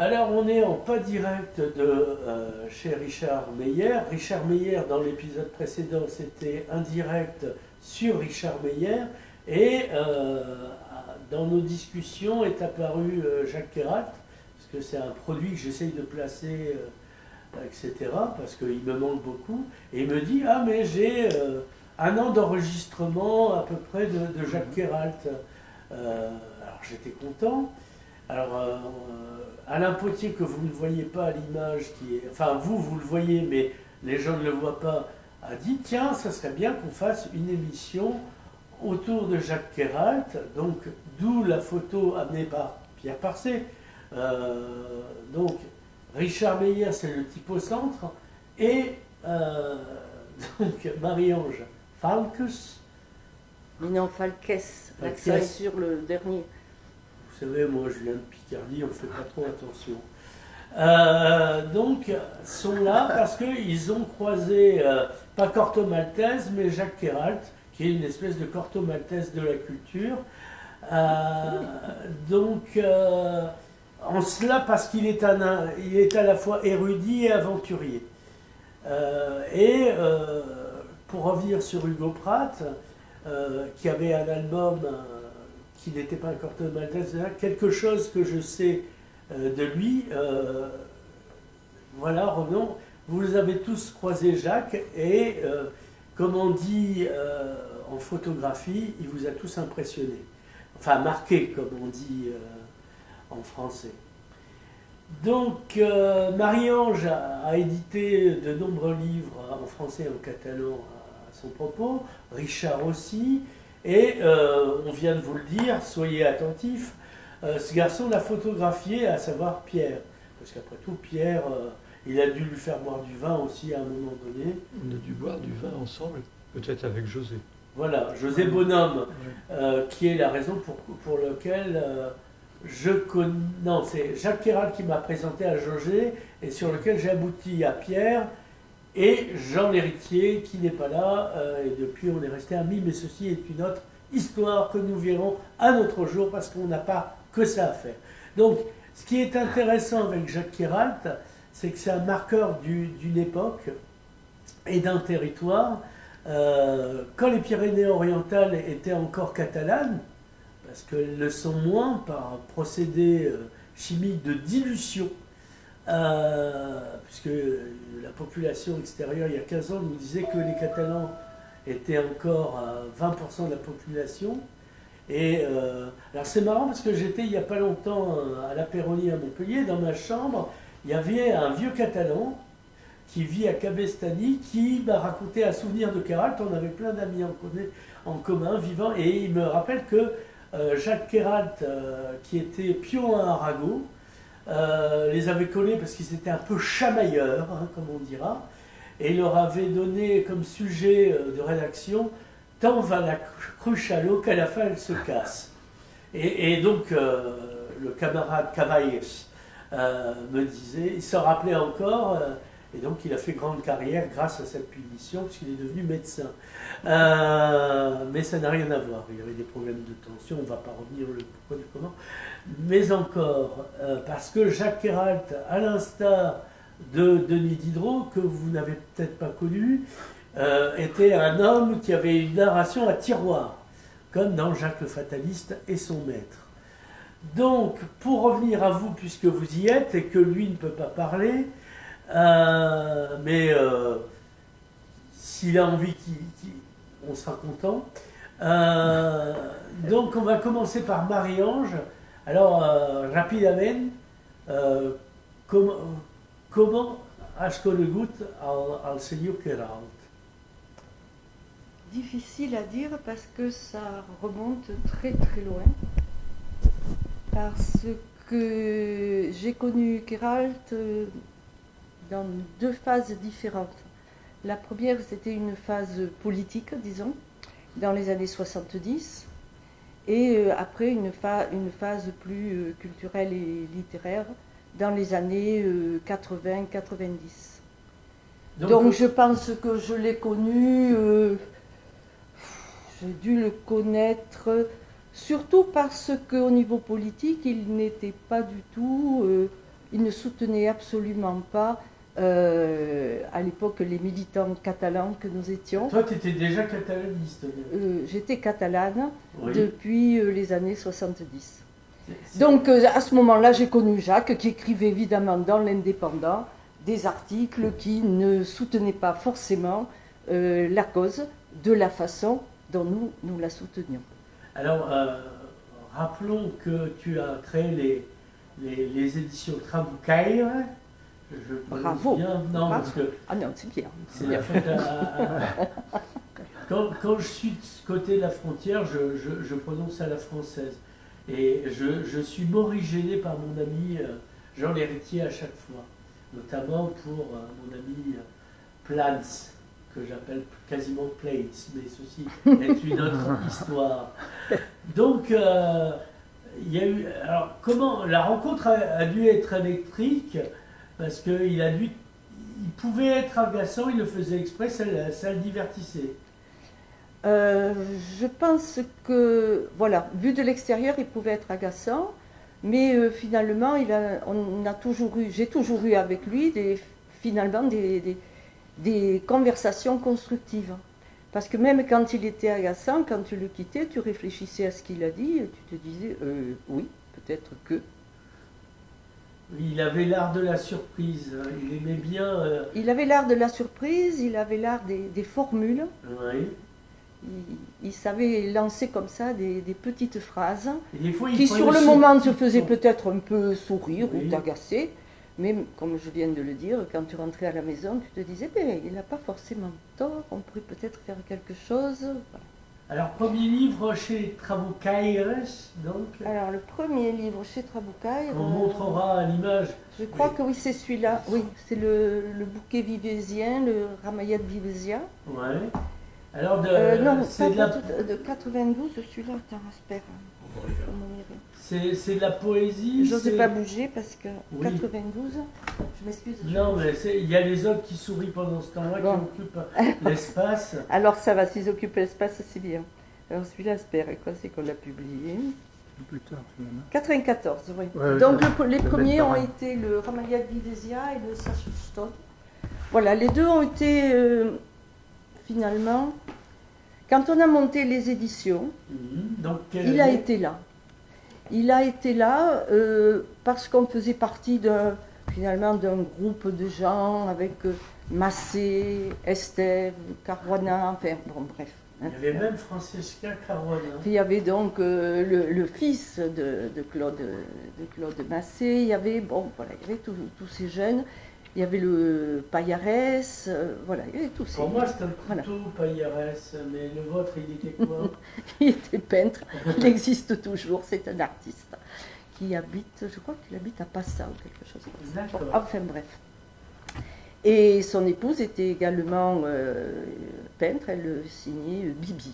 Alors, on est en pas direct de chez Richard Meyer. Richard Meyer, dans l'épisode précédent, c'était indirect sur Richard Meyer. Et dans nos discussions est apparu Jacques Queyrat, parce que c'est un produit que j'essaye de placer, etc., parce qu'il me manque beaucoup. Et il me dit, ah, mais j'ai un an d'enregistrement à peu près de Jacques Queyrat. Alors, j'étais content. Alors, Alain Potier, que vous ne voyez pas à l'image, enfin vous le voyez, mais les gens ne le voient pas, a dit, tiens, ça serait bien qu'on fasse une émission autour de Jacques Queyrat, donc d'où la photo amenée par Pierre Parcé. Donc, Richard Meyer, c'est le type au centre, et donc Marie-Ange Falkes. Mais non, Falkes, l'accent est sur le dernier. Vous savez, moi je viens de Picardie, on ne fait pas trop attention. Donc, sont là parce qu'ils ont croisé, pas Corto Maltese, mais Jacques Queyrat, qui est une espèce de Corto Maltese de la culture. En cela, parce qu'il est, il est à la fois érudit et aventurier. Pour revenir sur Hugo Pratt, qui avait un album qui n'était pas un Corto Maltese, quelque chose que je sais de lui, voilà, revenons, vous avez tous croisé Jacques, et comme on dit en photographie, il vous a tous impressionné, enfin marqué, comme on dit en français. Donc, Marie-Ange a édité de nombreux livres en français et en catalan à son propos, Richard aussi, et on vient de vous le dire, soyez attentifs, ce garçon l'a photographié, à savoir Pierre. Parce qu'après tout, Pierre, il a dû lui faire boire du vin aussi à un moment donné. On a dû boire du vin ensemble, peut-être avec José. Voilà, José Bonhomme, qui est la raison pour laquelle je connais... Non, c'est Jacques Queyrat qui m'a présenté à José, et sur lequel j'ai abouti à Pierre, et Jean l'héritier, qui n'est pas là, et depuis on est resté amis, mais ceci est une autre histoire que nous verrons un autre jour, parce qu'on n'a pas que ça à faire. Donc, ce qui est intéressant avec Jacques Queyrat, c'est que c'est un marqueur d'une époque et d'un territoire. Quand les Pyrénées-Orientales étaient encore catalanes, parce qu'elles le sont moins par un procédé chimique de dilution, puisque la population extérieure, il y a 15 ans, nous disait que les Catalans étaient encore à 20% de la population. Et alors c'est marrant parce que j'étais il n'y a pas longtemps à la Péronie à Montpellier, dans ma chambre, il y avait un vieux Catalan qui vit à Cabestany, qui m'a raconté un souvenir de Queyrat. On avait plein d'amis en commun, vivants, et il me rappelle que Jacques Queyrat, qui était pion à Arago, les avait collés parce qu'ils étaient un peu chamailleurs, hein, comme on dira, et il leur avait donné comme sujet de rédaction « Tant va la cruche à l'eau qu'à la fin elle se casse ». Et donc le camarade Cavaillés me disait, il s'en rappelait encore, et donc il a fait grande carrière grâce à cette punition, puisqu'il est devenu médecin. Mais ça n'a rien à voir, il avait des problèmes de tension, on ne va pas revenir le pourquoi du comment. Mais encore, parce que Jacques Queyrat, à l'instar de Denis Diderot, que vous n'avez peut-être pas connu, était un homme qui avait une narration à tiroir, comme dans Jacques le Fataliste et son maître. Donc, pour revenir à vous, puisque vous y êtes et que lui ne peut pas parler, mais s'il a envie, on sera content. Donc, on va commencer par Marie-Ange. Alors, rapidement, comment has conegut al senyor Queyrat? Difficile à dire parce que ça remonte très très loin. Parce que j'ai connu Queyrat dans deux phases différentes. La première, c'était une phase politique, disons, dans les années 70, et après une phase plus culturelle et littéraire dans les années 80-90. Donc je pense que je l'ai connu, j'ai dû le connaître, surtout parce qu'au niveau politique, il n'était pas du tout il ne soutenait absolument pas à l'époque les militants catalans que nous étions. Toi, tu étais déjà catalaniste. J'étais catalane Oui. depuis les années 70. C'est- Donc à ce moment-là, j'ai connu Jacques qui écrivait évidemment dans l'Indépendant des articles qui ne soutenaient pas forcément la cause de la façon dont nous la soutenions. Alors, rappelons que tu as créé les éditions Trabucaire. Je prononce Bravo. bien. Non, Bravo. parce que Ah non, c'est bien. c'est la faute quand je suis de ce côté de la frontière, je prononce à la française. Et je suis morigéné par mon ami Jean L'Héritier à chaque fois. Notamment pour mon ami Plans, que j'appelle quasiment Plates, mais ceci est une autre histoire. Donc, il y a eu. Alors, comment. La rencontre a dû être électrique, parce qu'il pouvait être agaçant, il le faisait exprès, ça le divertissait. Je pense que, voilà, vu de l'extérieur, il pouvait être agaçant, mais finalement, j'ai toujours eu avec lui finalement des conversations constructives. Parce que même quand il était agaçant, quand tu le quittais, tu réfléchissais à ce qu'il a dit, et tu te disais, oui, peut-être que. Il avait l'art de la surprise, hein. Il aimait bien. Il avait l'art de la surprise, il avait l'art des formules. Oui. Il savait lancer comme ça des petites phrases Et des fois, il qui prenait sur le ce moment petit te faisaient ton. peut-être un peu sourire Oui. ou t'agacer, mais comme je viens de le dire, quand tu rentrais à la maison, tu te disais, ben, il n'a pas forcément tort, on pourrait peut-être faire quelque chose. Voilà. Alors, premier livre chez Trabucaire, donc, Alors le premier livre chez Trabucaire, on montrera à l'image. je crois Oui. que oui, c'est celui-là, oui, c'est le bouquet vivésien, le Ramayat vivésien. Ouais. Alors, Non, c'est pas de, de 92, celui-là, attends, j'espère. c'est de la poésie. Je n'osais c'est- pas bouger parce que Oui. 92, je m'excuse. Non, mais il y a les autres qui sourient pendant ce temps-là, Bon. qui occupent l'espace. Alors ça va, s'ils occupent l'espace, c'est bien. Alors celui-là, j'espère, quoi, c'est qu'on l'a publié. Plus tard, finalement. 94, oui. Ouais, Donc les même premiers ont pareil. été le Ramayat Videsia et le Sachston. Voilà, les deux ont été finalement, quand on a monté les éditions, Donc, il a été là. Il a été là parce qu'on faisait partie finalement d'un groupe de gens avec Massé, Estève, Caruana, enfin bon bref. Il y avait même Francesca Caruana. Puis il y avait donc le fils de Claude Massé, il y avait, bon, voilà, il y avait tous ces jeunes, il y avait le Paillarès, voilà, il y avait tous ces. Pour moi, c'est un Voilà. couteau Paillarès, mais le vôtre, il était quoi? Il était peintre, il existe toujours, c'est un artiste qui habite, je crois qu'il habite à Passau ou quelque chose comme ça. D'accord. Bon, enfin bref. Et son épouse était également peintre, elle signait Bibi.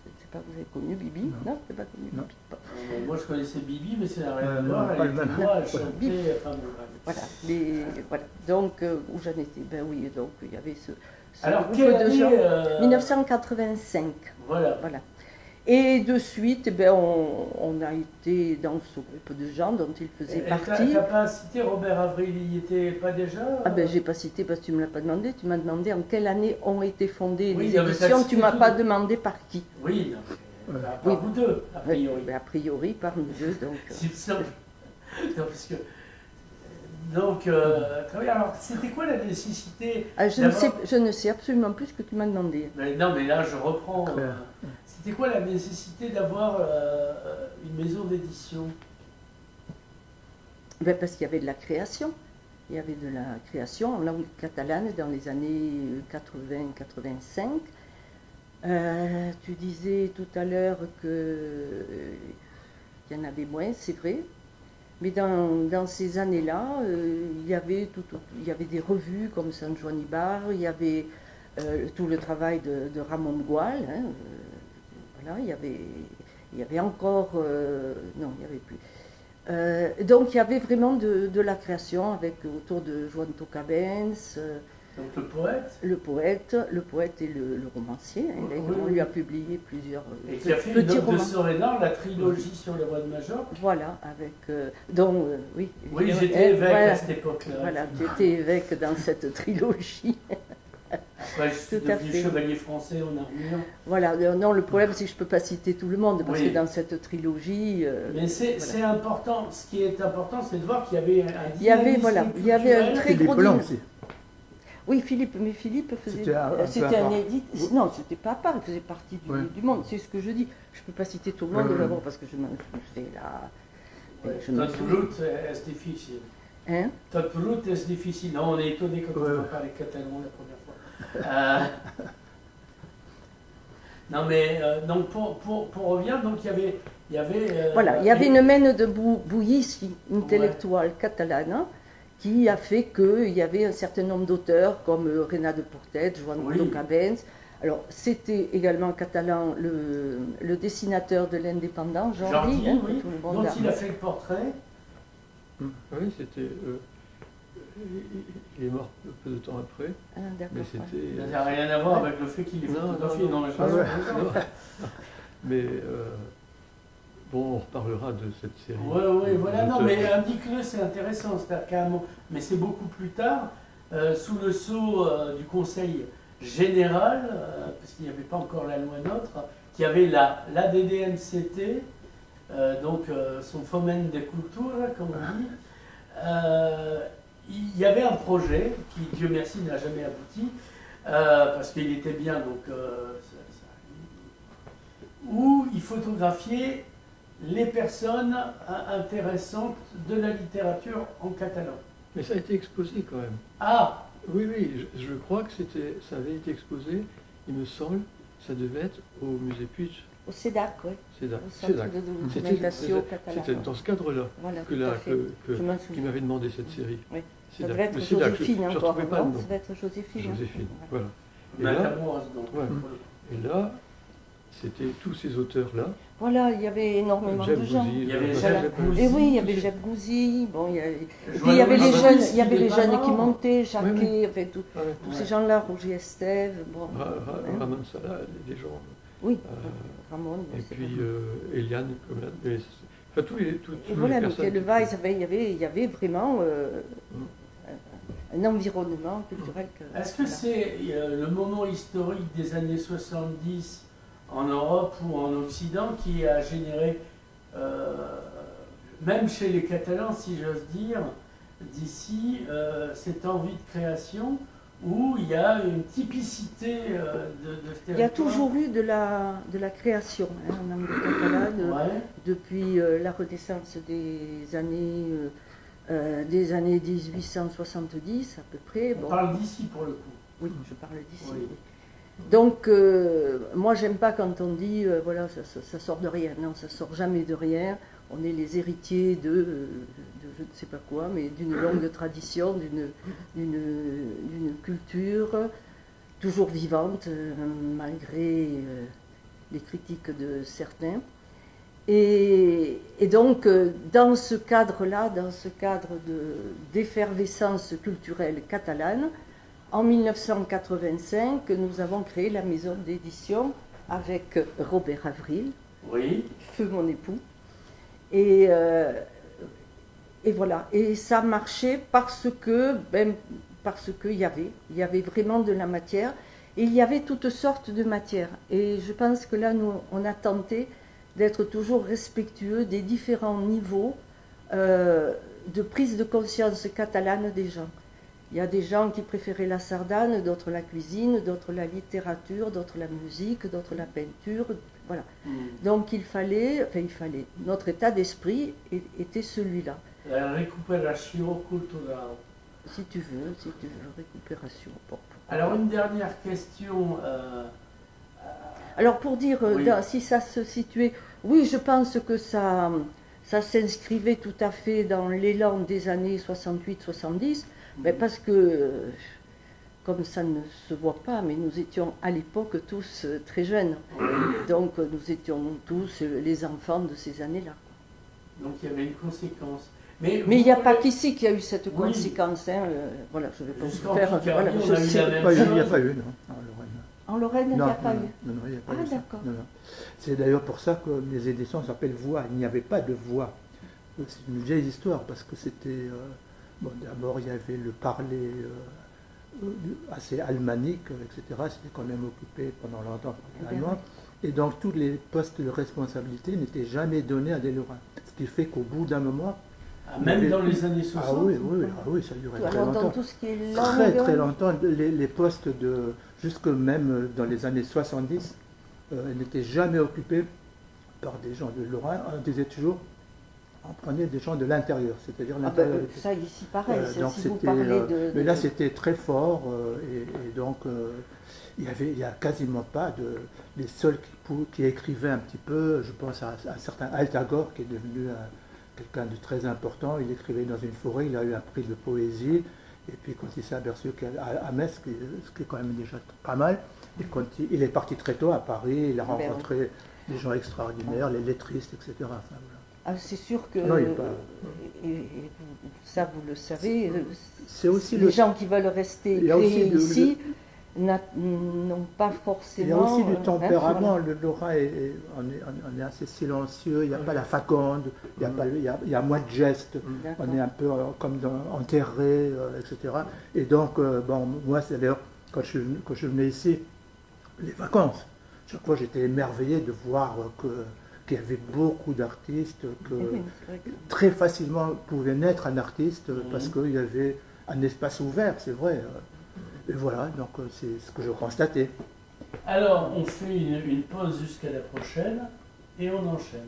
Je ne sais pas, vous avez connu Bibi? Non. Non, vous n'avez pas connu Non. Bibi. Bon. Moi, je connaissais Bibi, mais c'est la rien à non, voir. pas Elle le était même. moi, elle Ouais. chantait. Enfin, bon, bref. Voilà, donc où j'en étais, ben oui, donc il y avait ce Alors, groupe quelle de année gens. 1985, Voilà. voilà. Et de suite, ben, on a été dans ce groupe de gens dont il faisait Et partie. t'as pas cité Robert Avril, il n'y était pas déjà? Ah ben j'ai pas cité parce que tu ne me l'as pas demandé, tu m'as demandé en quelle année ont été fondées Oui, les non, mais t'as éditions, cité tu m'as tout pas de- demandé par qui. Oui, non, mais, par Oui. vous deux, a priori. Ben, a priori par nous deux, donc. C'est simple. Non, parce que. Donc, très bien. Alors, c'était quoi la nécessité d'avoir- Je ne sais absolument plus ce que tu m'as demandé. Non, mais là, je reprends. Claire. C'était quoi la nécessité d'avoir une maison d'édition? Ben, parce qu'il y avait de la création. Il y avait de la création en langue catalane dans les années 80-85. Tu disais tout à l'heure qu'il y en avait moins, c'est vrai. Mais dans ces années-là, il y avait des revues comme San Juan Ibar, il y avait tout le travail de Ramon Gual. Hein, voilà, il y avait encore... non, il n'y avait plus. Donc il y avait vraiment de la création avec autour de Joan Tocabens, Donc le poète, le poète et le romancier. Hein. Oui, On oui. lui a publié plusieurs et qui a fait petits une œuvre de romans. Sorédan, la trilogie sur le roi de Majorque. Voilà, avec dont oui. Oui, évidemment, j'étais évêque voilà, à cette époque-là. voilà, tu étais évêque dans cette trilogie. Après, je suis Tout à devenu fait. chevalier français en armure. Voilà, non, le problème c'est que je ne peux pas citer tout le monde, parce Oui. que dans cette trilogie, Mais c'est important. Ce qui est important, c'est de voir qu'il y avait un il y avait, voilà, il y avait un culturel. très Philippe gros Blanc dynamisme. aussi. Oui, Philippe, mais Philippe faisait. C'était un peu C'était à un part. édite. Non, c'était pas à part, il faisait partie Ouais. du monde, c'est ce que je dis. Je ne peux pas citer tout le monde Ouais, ouais. d'abord parce que je m'en fais là. Je me Tot souviens. brut est difficile. Hein? Tot brut est difficile. Non, on est étonné quand Ouais. on va parler catalan la première fois. Non, mais donc pour revenir, donc il y avait. Voilà, il y avait une mène de bouillie intellectuelle catalane, hein, qui a fait qu'il y avait un certain nombre d'auteurs comme Renat de Portet, Joan Oui. Docabens. Alors, c'était également catalan le dessinateur de l'Indépendant, Jordi, Jordi, hein, oui, que tout le monde dont a- il a fait le portrait. Oui, c'était. Il est mort peu de temps après, Ah, d'accord, mais ouais. c'était. Ça n'a rien à voir avec le fait qu'il est Non, photographié non, dans la non. Ah chanson. ouais. Mais bon, on reparlera de cette série. Oui, oui, voilà. Non, d'auteurs. mais indique-le, c'est intéressant, c'est-à-dire carrément. Mais c'est beaucoup plus tard, sous le sceau du Conseil général, parce qu'il n'y avait pas encore la loi NOTRe, qui avait l'ADDMCT, donc son Foment de Culture, comme on dit. Il y avait un projet qui, Dieu merci, n'a jamais abouti, parce qu'il était bien, donc, où il photographiait les personnes intéressantes de la littérature en catalan. Mais ça a été exposé quand même. Ah, Oui, oui, je crois que ça avait été exposé, il me semble, ça devait être au musée Puig. Au CEDAC, oui. CEDAC. Au Centre de documentation catalane. C'était dans ce cadre-là Voilà, que tout à là, fait. que- Je m'en qui souviens. m'avait demandé cette série. Oui. Ça CEDAC. devait être Le CEDAC, Joséphine je ne encore, retrouvais pas le non? nom. Ça devait être Joséphine. hein. Joséphine, Voilà. voilà. Et là, Matamoros, donc. ouais. Et là, c'était tous ces auteurs-là. Voilà, il y avait énormément Jeb de gens. Gouzi, Il y avait Voilà. Jeb Gouzi, Et oui, il y avait tous ces- Jeb Gouzi, bon, il y avait, et puis Joël il y avait les Louis jeunes, Baptiste, il y avait il est les pas jeunes qui mort. montaient, Jacquet, Oui, enfin, tous Ouais. ces Ouais. gens-là, Roger Estève, bon. hein. Ramon Salah, des gens. Oui, Euh, Ramon. Et c'est puis pas- Eliane, comme là. Enfin, tous les. Et toutes voilà, les personnes Michael qui- Weiss, il y avait vraiment un environnement culturel. Est-ce que c'est le moment historique des années 70 en Europe ou en Occident qui a généré, même chez les Catalans, si j'ose dire, d'ici, cette envie de création où il y a une typicité de ce Il y a territoire? toujours eu de la création hein, en langue catalane. Ouais. Depuis la renaissance des années 1870 à peu près. On Bon, parle d'ici pour le coup. oui, je parle d'ici. Oui. oui. Donc, moi, j'aime pas quand on dit, voilà, ça sort de rien. Non, ça sort jamais de rien. On est les héritiers de je ne sais pas quoi, mais d'une longue tradition, d'une culture toujours vivante, malgré les critiques de certains. Et donc, dans ce cadre-là, dans ce cadre d'effervescence culturelle catalane, en 1985, nous avons créé la maison d'édition avec Robert Avril, Oui. feu mon époux. Et voilà. Et ça marchait parce qu'il y avait vraiment de la matière. Et il y avait toutes sortes de matières. Et je pense que là, nous, on a tenté d'être toujours respectueux des différents niveaux de prise de conscience catalane des gens. Il y a des gens qui préféraient la sardane, d'autres la cuisine, d'autres la littérature, d'autres la musique, d'autres la peinture. Voilà. Donc il fallait, notre état d'esprit était celui-là. La récupération culturelle. Si tu veux, récupération. Bon. Alors une dernière question. Alors pour dire Oui. si ça se situait, oui, je pense que ça s'inscrivait tout à fait dans l'élan des années 68-70, mais parce que, comme ça ne se voit pas, mais nous étions à l'époque tous très jeunes. Donc nous étions tous les enfants de ces années-là. Donc il y avait une conséquence. Mais il n'y a pas qu'ici qu'il y a eu cette conséquence. Hein. Voilà, je vais pas vous Jusqu'en faire. Picardie, Voilà, on je a eu sais. la même Il n'y a chose. pas eu, non, en Lorraine. En Lorraine, il n'y Non, a pas non, eu. non, non, il n'y a pas Ah, eu ça. d'accord. Non, non. C'est d'ailleurs pour ça que les éditions s'appellent voix. Il n'y avait pas de voix. C'est une vieille histoire parce que c'était. Bon, d'abord, il y avait le parler assez almanique, etc. C'était quand même occupé pendant longtemps par les Allemands. Et donc, tous les postes de responsabilité n'étaient jamais donnés à des Lorrains. Ce qui fait qu'au bout d'un moment. Ah, même dans les années 60. Ah oui, ça durait très Alors, dans longtemps. tout ce qui est Très langue, très longtemps, les postes jusque même dans les années 70, n'étaient jamais occupés par des gens de Lorrain. On disait toujours, on prenait des gens de l'intérieur, c'est-à-dire Ah ben, l'intérieur. ça ici pareil, Donc si vous c'était, parlez de... mais là c'était très fort et donc il y a quasiment pas de les seuls qui écrivaient un petit peu. Je pense à un certain Altagor qui est devenu quelqu'un de très important. Il écrivait dans une forêt, il a eu un prix de poésie. Et puis quand il s'est aperçu qu'à Metz, ce qui est quand même déjà pas mal, et quand il est parti très tôt à Paris, il a rencontré des gens extraordinaires, les lettristes, etc. Enfin, voilà. Ah, c'est sûr que, Non, il est pas- ça vous le savez, C'est aussi les gens qui veulent rester il y a aussi créés le- ici n'ont pas forcément... Il y a aussi du tempérament. voilà. Le Lorrain, on est assez silencieux, il n'y a pas la faconde, il y a moins de gestes, D'accord. on est un peu comme enterré, etc. Et donc, bon, moi, c'est d'ailleurs, quand je venais ici, les vacances, chaque fois j'étais émerveillé de voir qu'il y avait beaucoup d'artistes, que Eh oui, c'est vrai que- très facilement pouvait naître un artiste parce qu'il y avait un espace ouvert, c'est vrai. Et voilà, donc c'est ce que je constatais. Alors, on fait une pause jusqu'à la prochaine et on enchaîne.